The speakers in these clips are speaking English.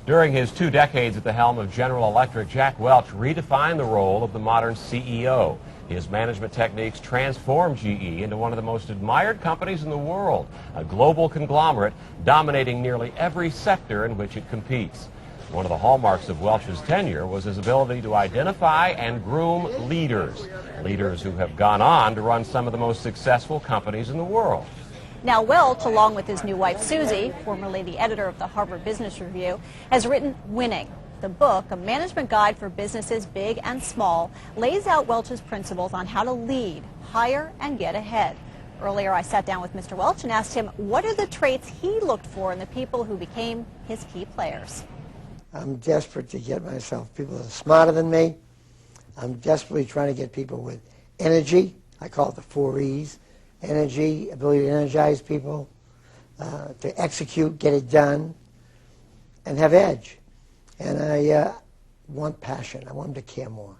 During his 2 decades at the helm of General Electric, Jack Welch redefined the role of the modern CEO. His management techniques transformed GE into one of the most admired companies in the world, a global conglomerate dominating nearly every sector in which it competes. One of the hallmarks of Welch's tenure was his ability to identify and groom leaders who have gone on to run some of the most successful companies in the world. Now, Welch, along with his new wife, Susie, formerly the editor of the Harvard Business Review, has written Winning. The book, a management guide for businesses big and small, lays out Welch's principles on how to lead, hire, and get ahead. Earlier, I sat down with Mr. Welch and asked him what are the traits he looked for in the people who became his key players. I'm desperate to get myself people that are smarter than me. I'm desperately trying to get people with energy. I call it the 4 E's. Energy, ability to energize people, to execute, get it done, and have edge. And I want passion. I want them to care more.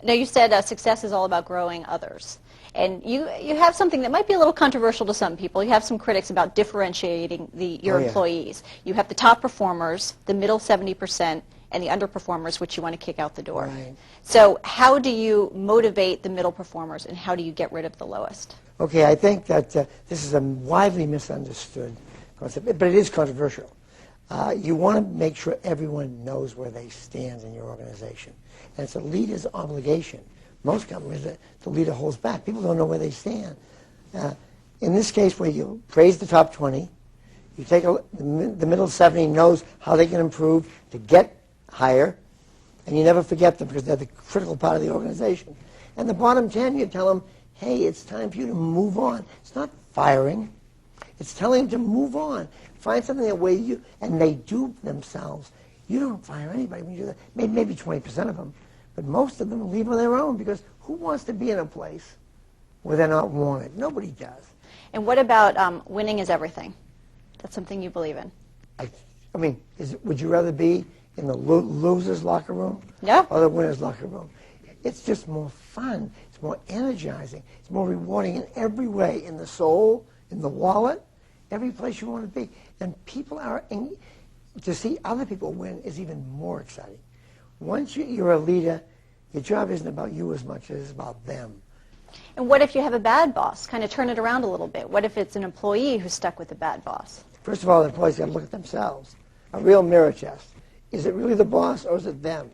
Now, you said success is all about growing others. And you have something that might be a little controversial to some people. You have some critics about differentiating your employees. You have the top performers, the middle 70%, and the underperformers, which you want to kick out the door. Right. So how do you motivate the middle performers, and how do you get rid of the lowest? Okay, I think that this is a widely misunderstood concept, but it is controversial. You want to make sure everyone knows where they stand in your organization. And it's a leader's obligation. Most companies, the leader holds back. People don't know where they stand. In this case, where you praise the top 20, you take the middle 70 knows how they can improve to get higher, and you never forget them because they're the critical part of the organization. And the bottom 10, you tell them, hey, it's time for you to move on. It's not firing. It's telling them to move on. Find something that way you, and they do themselves. You don't fire anybody when you do that. Maybe 20% of them, but most of them leave on their own because who wants to be in a place where they're not wanted? Nobody does. And what about winning is everything? That's something you believe in. I mean, would you rather be in the loser's locker room or the winner's locker room? It's just more fun. It's more energizing. It's more rewarding in every way, in the soul, in the wallet, every place you want to be. And people are, to see other people win is even more exciting. Once you're a leader, your job isn't about you as much as it's about them. And what if you have a bad boss? Kind of turn it around a little bit. What if it's an employee who's stuck with a bad boss? First of all, the employees got to look at themselves. A real mirror test. Is it really the boss or is it them?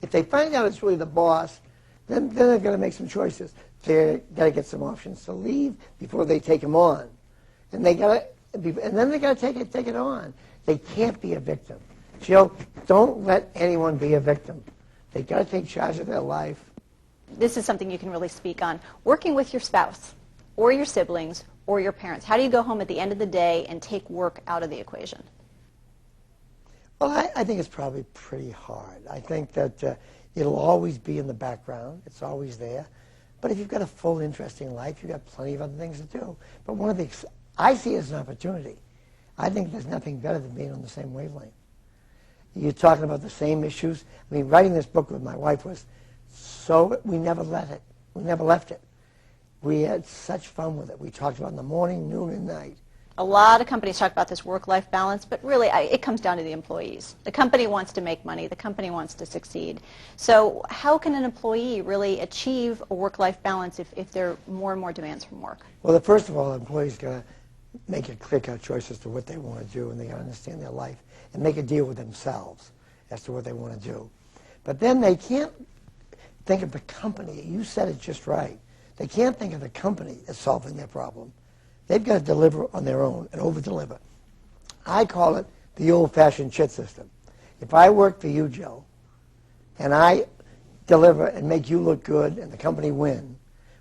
If they find out it's really the boss, then they're going to make some choices. They've got to get some options to leave before they take them on. And then they got to take it on. They can't be a victim. Jill, don't let anyone be a victim. They got to take charge of their life. This is something you can really speak on. Working with your spouse or your siblings or your parents, how do you go home at the end of the day and take work out of the equation? Well, I think it's probably pretty hard. I think that it'll always be in the background. It's always there. But if you've got a full, interesting life, you've got plenty of other things to do. But one of the, I see it as an opportunity. I think there's nothing better than being on the same wavelength. You're talking about the same issues. I mean, writing this book with my wife was so, we never left it. We never left it. We had such fun with it. We talked about it in the morning, noon, and night. A lot of companies talk about this work-life balance, but really it comes down to the employees. The company wants to make money. The company wants to succeed. So how can an employee really achieve a work-life balance if there are more and more demands from work? Well, first of all, the employees got to make a clear-cut choice as to what they want to do, and they got to understand their life and make a deal with themselves as to what they want to do. But then they can't think of the company. You said it just right. They can't think of the company as solving their problem. They've got to deliver on their own and over-deliver. I call it the old-fashioned chit system. If I work for you, Joe, and I deliver and make you look good and the company win,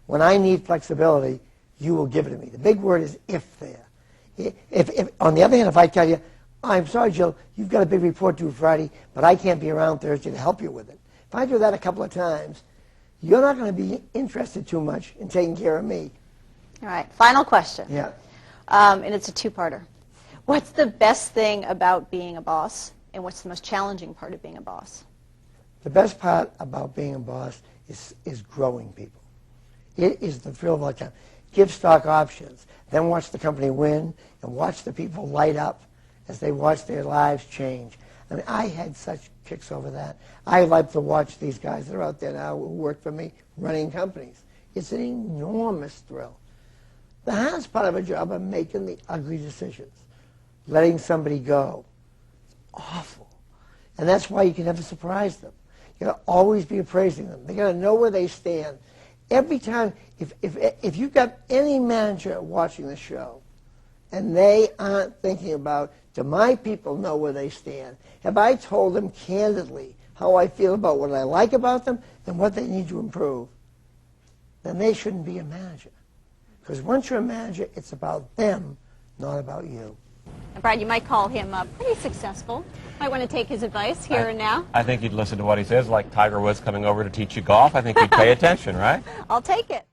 when I need flexibility, you will give it to me. The big word is if there. If on the other hand, if I tell you, I'm sorry, Jill, you've got a big report due Friday, but I can't be around Thursday to help you with it. If I do that a couple of times, you're not going to be interested too much in taking care of me. All right, final question. Yeah. And it's a two-parter. What's the best thing about being a boss, and what's the most challenging part of being a boss? The best part about being a boss is growing people. It is the thrill of all time. Give stock options, then watch the company win, and watch the people light up as they watch their lives change. I mean, I had such kicks over that. I like to watch these guys that are out there now who work for me running companies. It's an enormous thrill. The hardest part of a job is making the ugly decisions. Letting somebody go. It's awful. And that's why you can never surprise them. You got to always be appraising them. They got to know where they stand. Every time, if you've got any manager watching the show, and they aren't thinking about, do my people know where they stand? Have I told them candidly how I feel about what I like about them and what they need to improve? Then they shouldn't be a manager. Because once you're a manager, it's about them, not about you. Brad, you might call him pretty successful. Might want to take his advice here and now. I think you'd listen to what he says, like Tiger Woods coming over to teach you golf. I think you'd pay attention, right? I'll take it.